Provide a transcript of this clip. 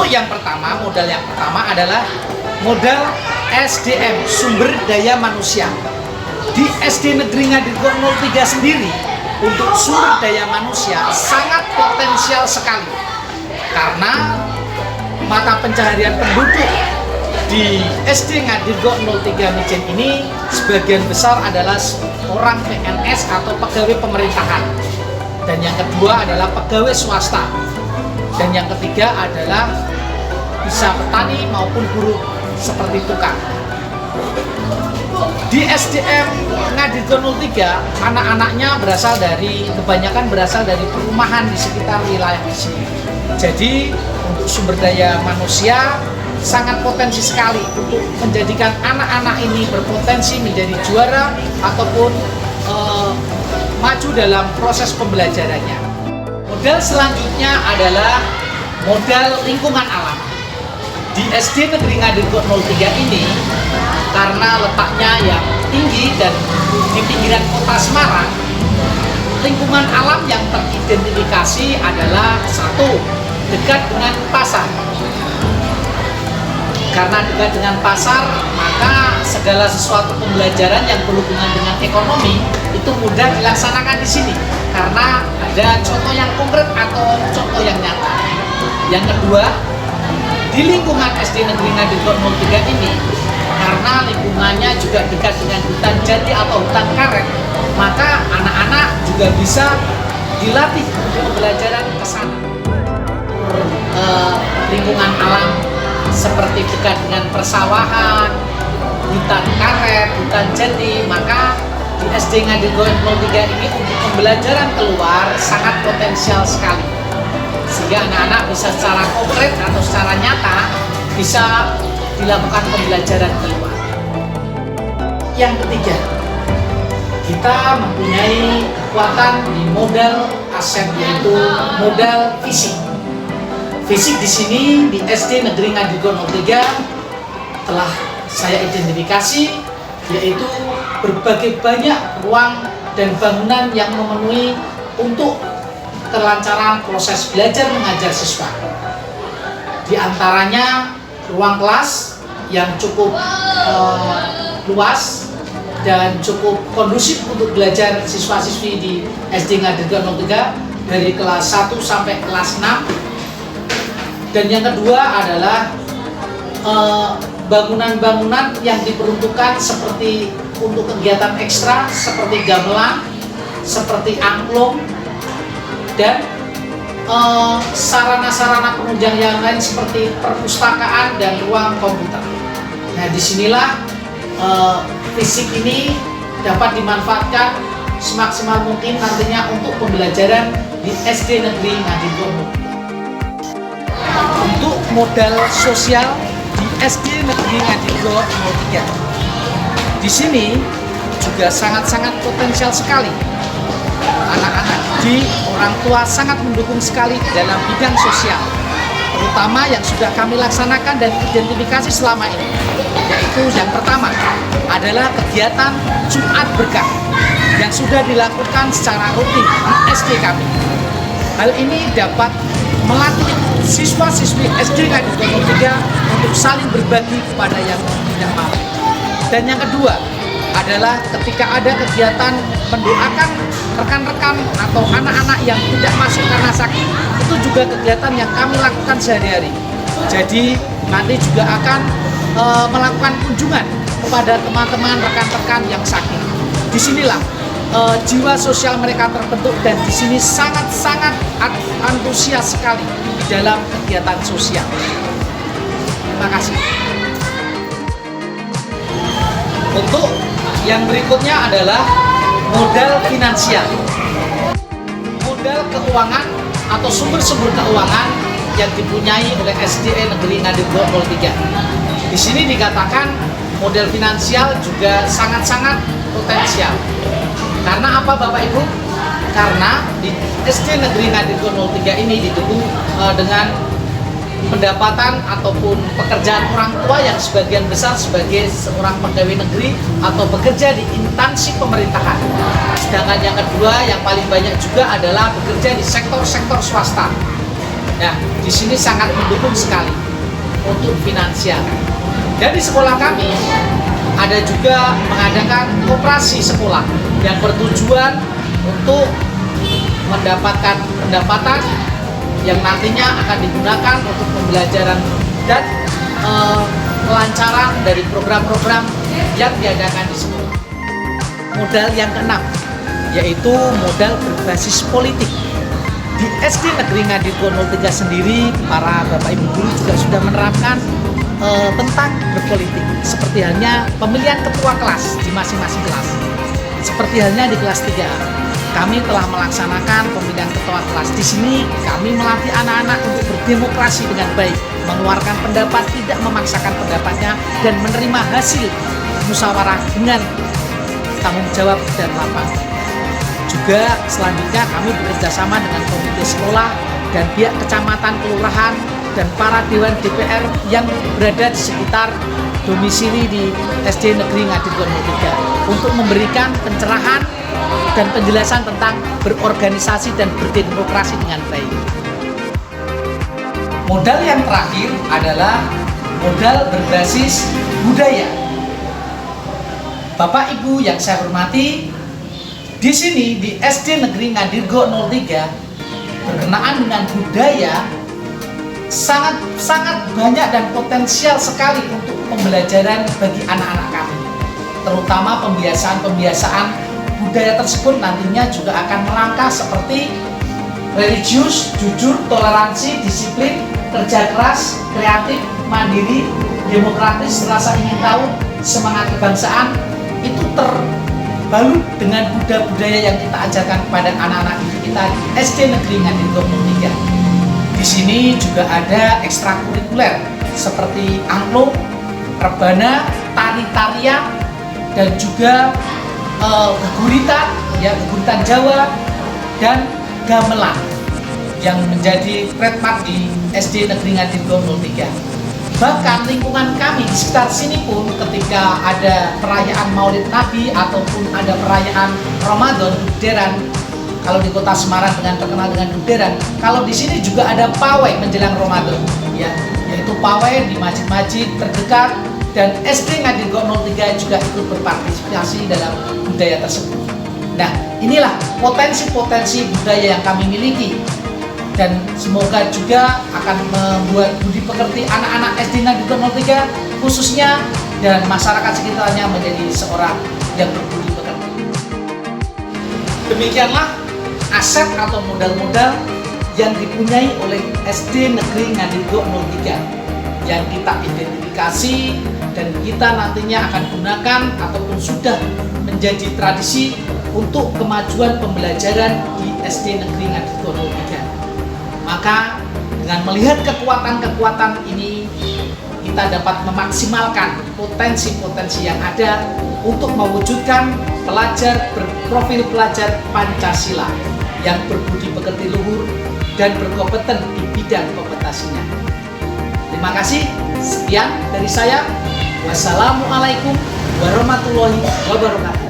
yang pertama, modal yang pertama adalah modal SDM, sumber daya manusia. Di SD Negeri Ngadirgo 03 sendiri, untuk sumber daya manusia sangat potensial sekali. Karena mata pencaharian penduduk di SD Ngadirgo 03 Mijen ini sebagian besar adalah orang PNS atau pegawai pemerintahan. Dan yang kedua adalah pegawai swasta. Dan yang ketiga adalah bisa petani maupun buruh seperti tukang. Di SDM Ngadirgo 03, anak-anaknya kebanyakan berasal dari perumahan di sekitar wilayah di sini. Jadi untuk sumber daya manusia sangat potensi sekali untuk menjadikan anak-anak ini berpotensi menjadi juara ataupun maju dalam proses pembelajarannya. Modal selanjutnya adalah modal lingkungan alam. Di SD Negeri Ngadirgo 03 ini, karena letaknya yang tinggi dan di pinggiran kota Semarang, lingkungan alam yang teridentifikasi adalah satu, dekat dengan pasar. Karena dekat dengan pasar, maka segala sesuatu pembelajaran yang berhubungan dengan ekonomi itu mudah dilaksanakan di sini karena ada contoh yang konkret atau contoh yang nyata. Yang kedua, di lingkungan SD Negeri Ngadirgo 03 ini, karena lingkungannya juga dekat dengan hutan jati atau hutan karet, maka anak-anak juga bisa dilatih untuk pembelajaran ke sana. Lingkungan alam seperti dekat dengan persawahan, hutan karet, hutan jati, maka di SD Ngadirgo 03 ini untuk pembelajaran keluar sangat potensial sekali, sehingga anak-anak bisa secara konkret atau secara nyata bisa dilakukan pembelajaran keluar. Yang ketiga, kita mempunyai kekuatan di modal aset, yaitu modal fisik. Fisik di sini di SD Negeri Ngadirgo 03 telah saya identifikasi, yaitu berbagai banyak ruang dan bangunan yang memenuhi untuk kelancaran proses belajar mengajar siswa. Di antaranya ruang kelas yang cukup luas dan cukup kondusif untuk belajar siswa-siswi di SD Ngadirgo 03 dari kelas 1 sampai kelas 6. Dan yang kedua adalah bangunan-bangunan yang diperuntukkan seperti untuk kegiatan ekstra seperti gamelan, seperti angklung, dan sarana-sarana penunjang yang lain seperti perpustakaan dan ruang komputer. Nah, disinilah fisik ini dapat dimanfaatkan semaksimal mungkin nantinya untuk pembelajaran di SD Negeri Ngadirgo. Untuk modal sosial di SD Negeri Ngadirgo 03, di sini juga sangat-sangat potensial sekali. Anak-anak di orang tua sangat mendukung sekali dalam bidang sosial, terutama yang sudah kami laksanakan dan identifikasi selama ini, yaitu yang pertama adalah kegiatan Jumat Berkah yang sudah dilakukan secara rutin di SD kami. Hal ini dapat melatih siswa-siswi SD Ngadirgo 03 untuk saling berbagi kepada yang tidak mampu. Dan yang kedua adalah ketika ada kegiatan mendoakan rekan-rekan atau anak-anak yang tidak masuk karena sakit, itu juga kegiatan yang kami lakukan sehari-hari. Jadi nanti juga akan melakukan kunjungan kepada teman-teman rekan-rekan yang sakit. Disinilah jiwa sosial mereka terbentuk dan di sini sangat-sangat antusias sekali di dalam kegiatan sosial. Terima kasih. Untuk yang berikutnya adalah modal finansial. Modal keuangan atau sumber-sumber keuangan yang dipunyai oleh SD Negeri Ngadirgo 03. Di sini dikatakan modal finansial juga sangat-sangat potensial. Karena apa Bapak Ibu? Karena di SD Negeri Ngadirgo 03 ini didukung dengan pendapatan ataupun pekerjaan orang tua yang sebagian besar sebagai seorang pegawai negeri atau bekerja di instansi pemerintahan. Sedangkan yang kedua yang paling banyak juga adalah bekerja di sektor-sektor swasta. Nah, di sini sangat mendukung sekali untuk finansial. Dan di sekolah kami ada juga mengadakan koperasi sekolah yang bertujuan untuk mendapatkan pendapatan yang nantinya akan digunakan untuk pembelajaran dan kelancaran dari program-program yang diadakan di sekolah. Modal yang keenam yaitu modal berbasis politik. Di SD Negeri Ngadirgo 03 sendiri, para Bapak Ibu guru juga sudah menerapkan tentang berpolitik, seperti halnya pemilihan ketua kelas di masing-masing kelas. Seperti halnya di kelas 3, kami telah melaksanakan pemilihan ketua kelas. Di sini kami melatih anak-anak untuk berdemokrasi dengan baik, mengeluarkan pendapat, tidak memaksakan pendapatnya, dan menerima hasil musyawarah dengan tanggung jawab dan lapang. Juga selanjutnya kami bekerjasama dengan komite sekolah dan pihak kecamatan, kelurahan, dan para dewan DPR yang berada di sekitar domisili di SD Negeri Ngadirgo 03 untuk memberikan pencerahan dan penjelasan tentang berorganisasi dan berdemokrasi dengan baik. Modal yang terakhir adalah modal berbasis budaya. Bapak Ibu yang saya hormati, di sini di SD Negeri Ngadirgo 03 berkenaan dengan budaya sangat banyak dan potensial sekali untuk pembelajaran bagi anak-anak kami. Terutama pembiasaan budaya tersebut nantinya juga akan merangka seperti religius, jujur, toleransi, disiplin, kerja keras, kreatif, mandiri, demokratis, rasa ingin tahu, semangat kebangsaan. Itu terbalut dengan budaya-budaya yang kita ajarkan kepada anak-anak kita di SD Negeri Ngadirgo 03. Di sini juga ada ekstrakurikuler seperti angklung, rebana, tari-tarian, dan juga geguritan, ya geguritan Jawa, dan gamelan yang menjadi trademark di SD Negeri Ngadirgo 03. Bahkan lingkungan kami di sekitar sini pun ketika ada perayaan Maulid Nabi ataupun ada perayaan Ramadan, Duderan, kalau di Kota Semarang terkenal dengan Duderan, kalau di sini juga ada pawai menjelang Ramadan, ya, yaitu pawai di masjid-masjid terdekat, dan SD Ngadirgo 03 juga ikut berpartisipasi dalam budaya tersebut. Nah, inilah potensi-potensi budaya yang kami miliki, dan semoga juga akan membuat budi pekerti anak-anak SD Ngadirgo 03 khususnya dan masyarakat sekitarnya menjadi seorang yang berbudi pekerti. Demikianlah aset atau modal-modal yang dipunyai oleh SD Negeri Ngadirgo 03 yang kita identifikasi dan kita nantinya akan gunakan ataupun sudah menjadi tradisi untuk kemajuan pembelajaran di SD Negeri Ngadirgo 03. Maka dengan melihat kekuatan-kekuatan ini, kita dapat memaksimalkan potensi-potensi yang ada untuk mewujudkan pelajar berprofil pelajar Pancasila yang berbudi pekerti luhur dan berkompeten di bidang kompetasinya. Terima kasih, sekian dari saya. Wassalamualaikum warahmatullahi wabarakatuh.